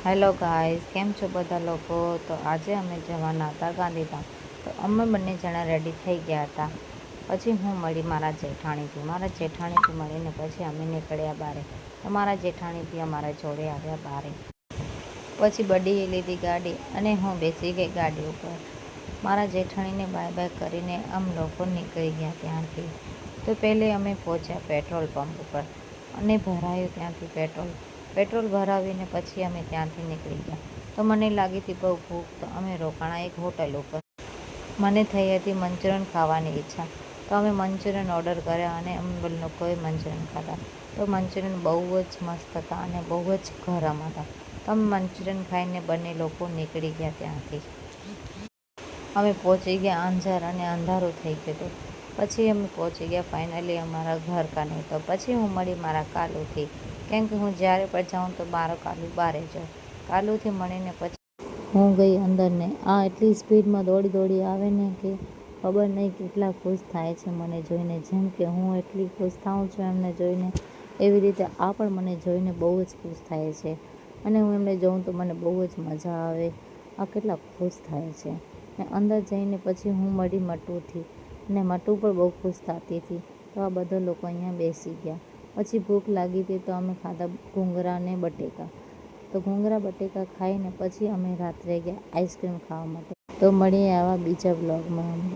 Hello guys, કેમ છો બધા લોકો? તો આજે અમે જવાના હતા ગાંધીધામ. તો અમે બંને જણા રેડી થઈ ગયા હતા. પછી હું મળી મારા જેઠાણીથી મળીને પછી અમે નીકળ્યા બહારે. તો મારા જેઠાણી અમારા જોડે આવ્યા બહારે. પછી બડીએ લીધી ગાડી અને હું બેસી ગઈ ગાડી ઉપર. મારા જેઠાણીને બાય બાય કરીને લોકો નીકળી ગયા ત્યાંથી. તો પહેલે અમે પહોંચ્યા પેટ્રોલ પંપ ઉપર અને ભરાયું ત્યાંથી પેટ્રોલ ભરાવીને પછી અમે ત્યાંથી નીકળી ગયા. તો મને લાગી હતી બહુ ભૂખ, તો અમે રોકાણા એક હોટલ ઉપર. મને થઈ હતી મંચુરિયન ખાવાની ઈચ્છા, તો અમે મંચુરિયન ઓર્ડર કર્યા અને અમે લોકોએ મંચુરિયન ખાધા. તો મંચુરિયન બહુ જ મસ્ત હતા અને બહુ જ ગરમ હતા. તો અમે મંચુરિયન ખાઈને બંને લોકો નીકળી ગયા ત્યાંથી. અમે પહોંચી ગયા અંજાર અને અંધારું થઈ ગયું હતું. પછી અમે પહોંચી ગયા ફાઇનલી અમારા ઘર કાને. તો પછી હું મળી મારા કાલુથી, કેમ કે હું જ્યારે પણ જાઉં તો મારો કાલુ બહારે જાઉં. કાલુથી મળીને પછી હું ગઈ અંદર ને આ એટલી સ્પીડમાં દોડી આવે ને કે ખબર નહીં કેટલા ખુશ થાય છે મને જોઈને. જેમ કે હું એટલી ખુશ થાઉં છું એમને જોઈને, એવી રીતે આ પણ મને જોઈને બહુ જ ખુશ થાય છે. અને હું એમને જોઉં તો મને બહુ જ મજા આવે. આ કેટલા ખુશ થાય છે. ને અંદર જઈને પછી હું મળી મટુથી, ને મટુ પણ બહુ ખુશ થતી હતી. તો આ બધા લોકો અહીંયા બેસી ગયા. પછી ભૂખ લાગી હતી તો અમે ખાધા ઘૂંગરા ને બટેકા. તો ઘૂંગરા બટેકા ખાઈને પછી અમે રાત્રે ગયા આઈસ્ક્રીમ ખાવા માટે. તો મળીએ આવા બીજા બ્લોગમાં.